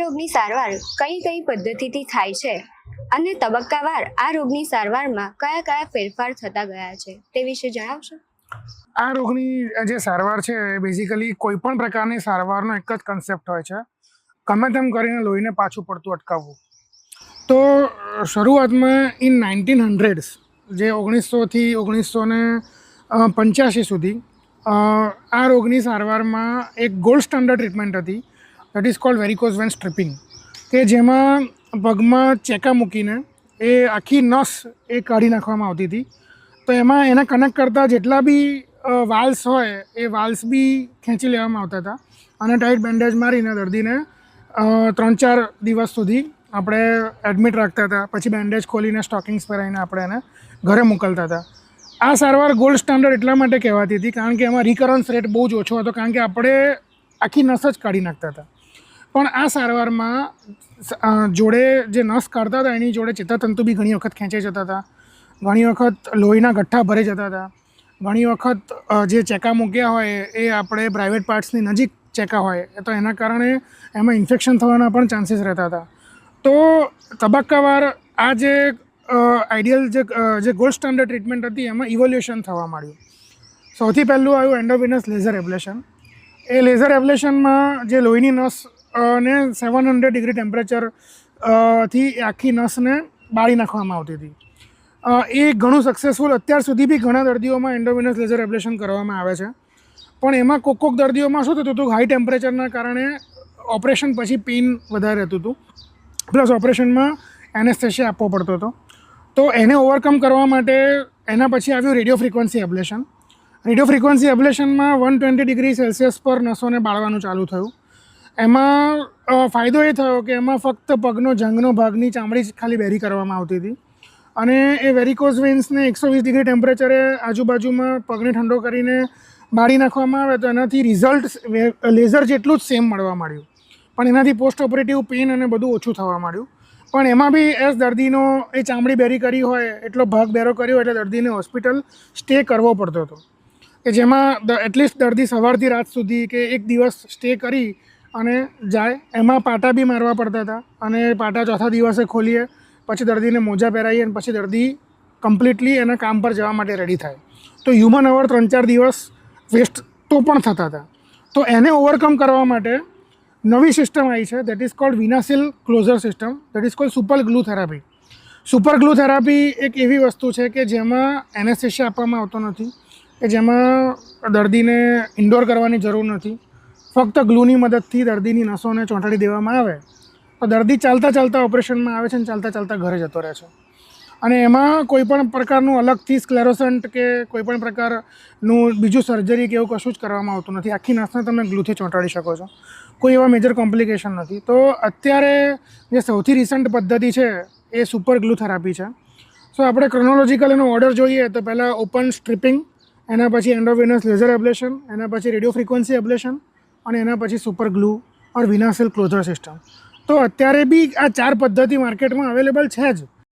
રોગની સારવાર કઈ કઈ પદ્ધતિથી થાય છે અને તબક્કાવાર આ રોગની સારવારમાં કયા કયા ફેરફાર થતા ગયા છે તે વિશે જણાવશો? આ રોગની જે સારવાર છે એ બેઝિકલી કોઈ પણ પ્રકારની સારવારનો એક જ કન્સેપ્ટ હોય છે, ગમે તેમ કરીને લોહીને પાછું પડતું અટકાવવું. તો શરૂઆતમાં ઇન 1900s જે 1900થી 1985 સુધી આ રોગની સારવારમાં એક ગોલ્ડ સ્ટાન્ડર્ડ ટ્રીટમેન્ટ હતી, that is called varicose vein stripping, કે જેમાં પગમાં ચેકા મૂકીને એ આખી નસ એ કાઢી નાખવામાં આવતી હતી. તો એમાં એને કનેક્ટ કરતા જેટલા બી વાલ્સ હોય એ વાલ્સ બી ખેંચી લેવામાં આવતા હતા અને ટાઈટ બેન્ડેજ મારીને દર્દીને 3-4 દિવસ સુધી આપણે એડમિટ રાખતા હતા. પછી બેન્ડેજ ખોલીને સ્ટોકિંગ્સ પહેરાવીને આપણે એને ઘરે મોકલતા હતા. આ સારવાર ગોલ્ડ સ્ટાન્ડર્ડ એટલા માટે કહેવાતી હતી કારણ કે એમાં રિકરન્સ રેટ બહુ જ ઓછો હતો, કારણ કે આપણે આખી નસ જ કાઢી નાખતા હતા. પણ આ સારવારમાં જોડે જે નસ કાઢતા હતા એની જોડે ચેતાતંતુ બી ઘણી વખત ખેંચાઈ જતા હતા, ઘણી વખત લોહીના ગઠ્ઠા ભરાઈ જતા હતા, ઘણી વખત જે ચેકા મૂક્યા હોય એ આપણે પ્રાઇવેટ પાર્ટ્સની નજીક ચેકા હોય તો એના કારણે એમાં ઇન્ફેક્શન થવાના પણ ચાન્સીસ રહેતા હતા. તો તબક્કાવાર આ જે આઈડિયલ જે ગોલ્ડ સ્ટાન્ડર્ડ ટ્રીટમેન્ટ હતી એમાં ઇવોલ્યુશન થવા માંડ્યું. સૌથી પહેલું આવ્યું એન્ડોવિનસ લેઝર એબ્લેશન. એ લેઝર એબ્લેશનમાં જે લોહીની નસ ને 700 ડિગ્રી ટેમ્પરેચર થી આખી નસને બાળી નાખવામાં આવતી હતી. એ ઘણું સક્સેસફુલ અત્યાર સુધી બી ઘણા દર્દીઓમાં એન્ડોવિનસ લેઝર એબ્લેશન કરવામાં આવે છે. પણ એમાં કોક દર્દીઓમાં શું થતું હતું, હાઈ ટેમ્પરેચરના કારણે ઓપરેશન પછી પેઇન વધારે રહેતું હતું, પ્લસ ઓપરેશનમાં એનેસ્થેશિયા આપવો પડતો હતો. તો એને ઓવરકમ કરવા માટે એના પછી આવ્યું radio frequency ablation. Radio frequency એબ્લેશનમાં 120 ડિગ્રી સેલ્સિયસ પર નસોને બાળવાનું ચાલુ થયું. એમાં ફાયદો એ થયો કે એમાં ફક્ત પગનો જંગનો ભાગની ચામડી જ ખાલી બેરી કરવામાં આવતી હતી અને એ વેરિકોઝ વેન્સને 120 ડિગ્રી ટેમ્પરેચરે આજુબાજુમાં પગને ઠંડો કરીને બાળી નાખવામાં આવે તો એનાથી રિઝલ્ટ લેઝર જેટલું જ સેમ મળવા માંડ્યું, પણ એનાથી પોસ્ટ ઓપરેટિવ પેઇન અને બધું ઓછું થવા માંડ્યું. પણ એમાં બી એઝ દર્દીનો એ ચામડી બેરી કરી હોય એટલો ભાગ બેરો કર્યો એટલે દર્દીને હોસ્પિટલ સ્ટે કરવો પડતો હતો, કે જેમાં એટલીસ્ટ દર્દી સવારથી રાત સુધી કે એક દિવસ સ્ટે કરી અને જાય. એમાં પાટા બી મારવા પડતા હતા અને પાટા ચોથા દિવસે ખોલીએ, પછી દર્દીને મોજા પહેરાવીએ અને પછી દર્દી કમ્પ્લીટલી એના કામ પર જવા માટે રેડી થાય. તો હ્યુમન અવર 3-4 દિવસ વેસ્ટ તો પણ થતા હતા. તો એને ઓવરકમ કરવા માટે નવી સિસ્ટમ આવી છે, that is cold વિનાસિલ closure system, that is cold super glue therapy. Super glue therapy એક એવી વસ્તુ છે કે જેમાં એનેસ્થેશિયા આપવામાં આવતો નથી, કે જેમાં દર્દીને ઇન્ડોર કરવાની જરૂર નથી, ફક્ત ગ્લુની મદદથી દર્દીની નસોને ચોંટાડી દેવામાં આવે તો દર્દી ચાલતા ચાલતા ઓપરેશનમાં આવે છે અને ચાલતા ચાલતા ઘરે જતો રહે છે. અને એમાં કોઈપણ પ્રકારનું અલગથી સ્ક્લેરોસન્ટ કે કોઈપણ પ્રકારનું બીજું સર્જરી કે એવું કશું જ કરવામાં આવતું નથી. આખી નસને તમે ગ્લુથી ચોંટાડી શકો છો, કોઈ એવા મેજર કોમ્પ્લિકેશન નથી. તો અત્યારે જે સૌથી રિસન્ટ પદ્ધતિ છે એ સુપર ગ્લુ થેરાપી છે. સો આપણે ક્રોનોલોજીકલ એનો ઓર્ડર જોઈએ તો પહેલાં ઓપન સ્ટ્રિપિંગ, એના પછી એન્ડોવિનસ લેઝર એબ્લેશન, એના પછી રેડિયો ફ્રિકવન્સી એબ્લેશન અને એના પછી સુપર ગ્લુ ઓર વિનાસિલ ક્લોઝર સિસ્ટમ. તો અત્યારે બી આ 4 પદ્ધતિ માર્કેટમાં અવેલેબલ છે જ.